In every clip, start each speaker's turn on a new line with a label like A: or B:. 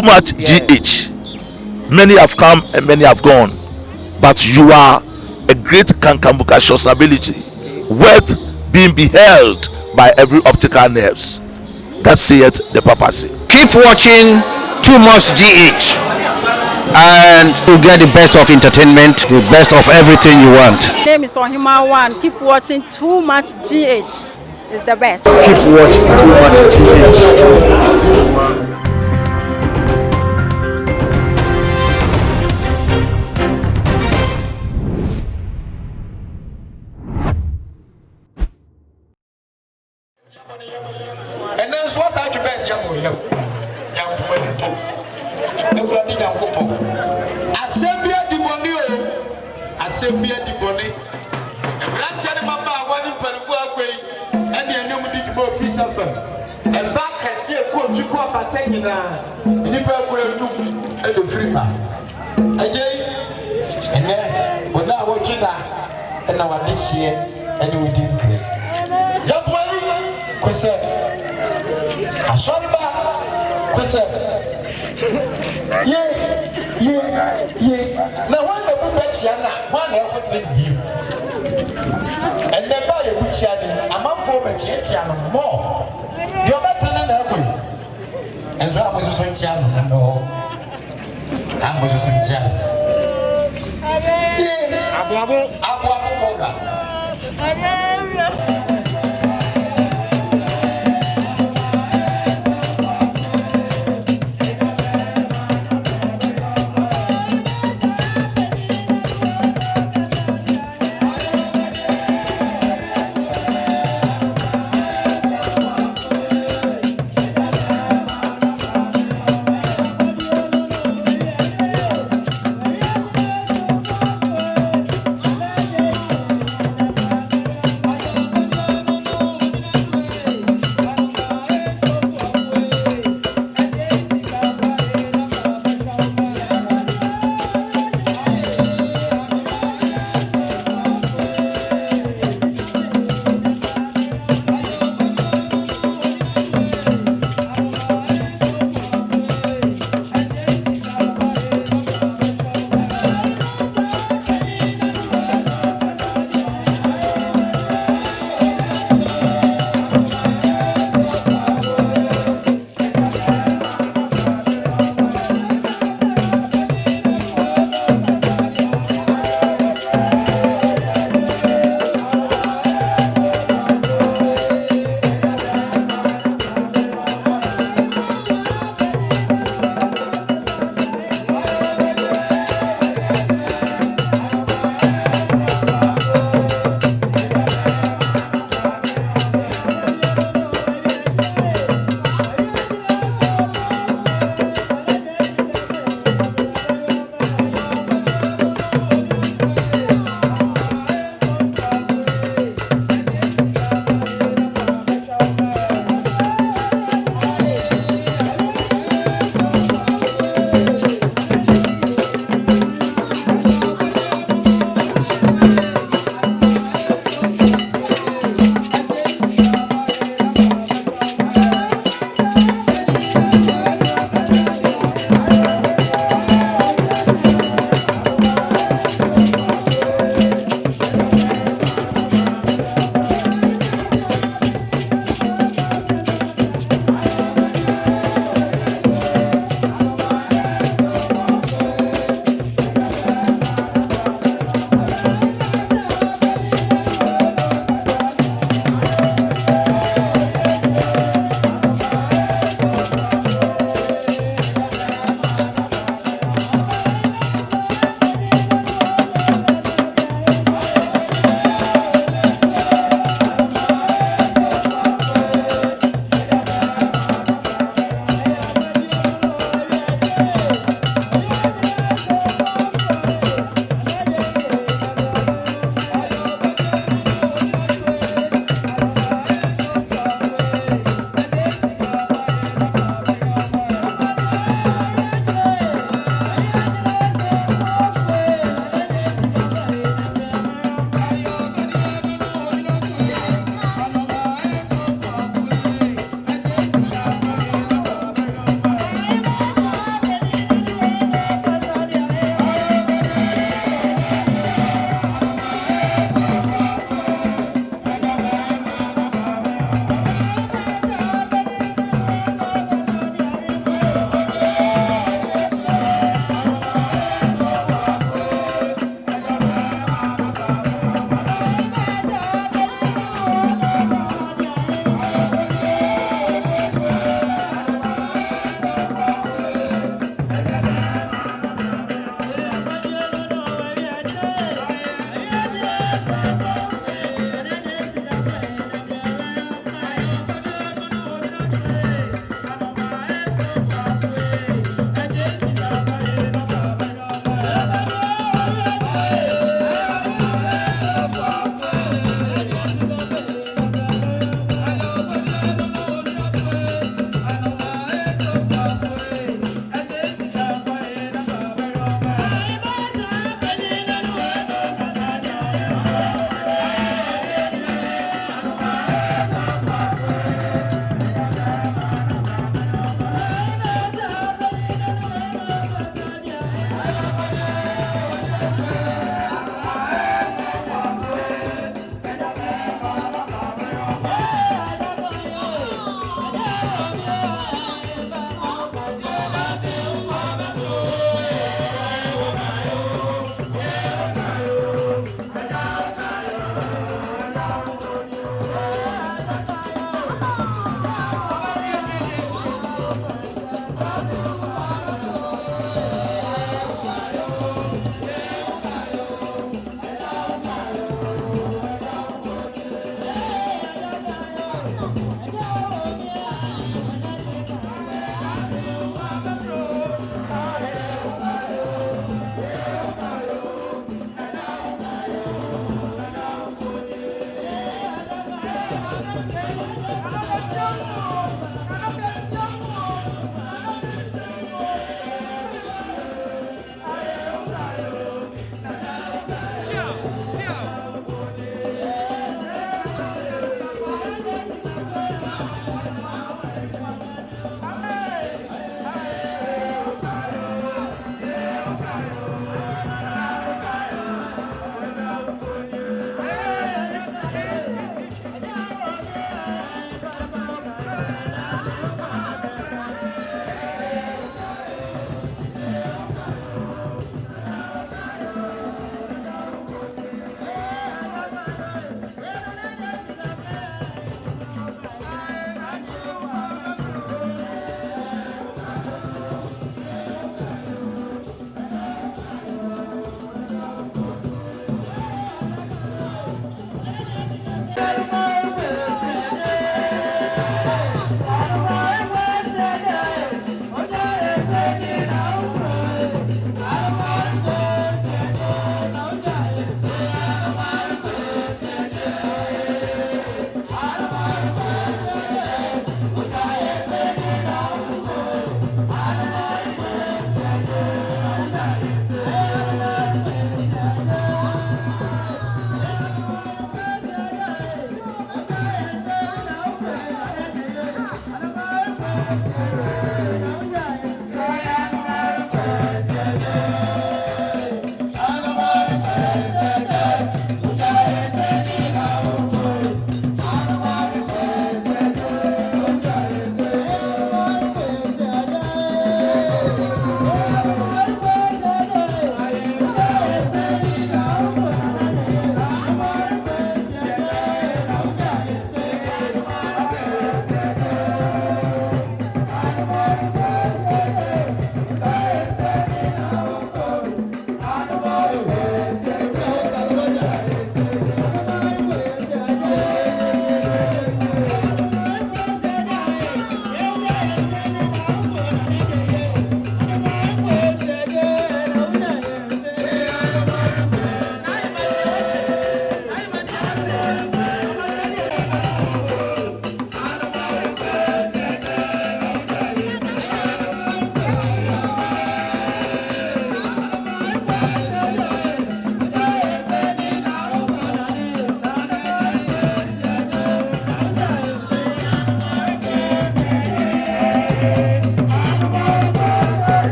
A: too much GH. Many have come and many have gone, but you are a great Kankamuka ability, worth being beheld by every optical nerves. That saith the papacy.
B: Keep watching Too Much GH, and you get the best of entertainment, the best of everything you want.
C: My name is Ohima One. Keep watching Too Much GH. It's the best.
B: Keep watching Too Much GH.
D: And then what I bet young Asembia di Bonio, Asembia di Bonnet, and Ranchani Mamba, one in Panafu, and the enemy did more peace of them. And back I see a coach to go up at Tangina, and if I will look at the free man. Again, and then when I watch that, and now this year, and we didn't play. Jump, Kusset, I shot back, Kusset. Yeah. Now, one of the best yana, one of the view. And then buy a good channel, a month for a channel more. You're better than that way. And so I was a channel, and all. I was a channel. Yeah,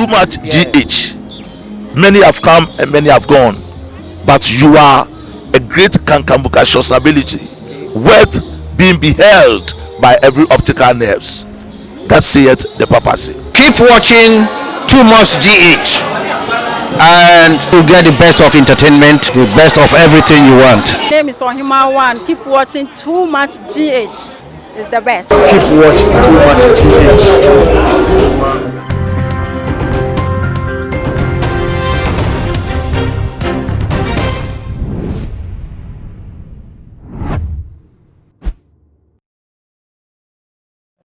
A: too much GH. Many have come and many have gone, but you are a great Kankambuka ability, worth being beheld by every optical nerves. That saith the papacy.
B: Keep watching Too Much GH, and you'll get the best of entertainment, the best of everything you want.
C: My name is Ohima One. Keep watching Too Much GH. It's the best.
B: Keep watching Too Much GH.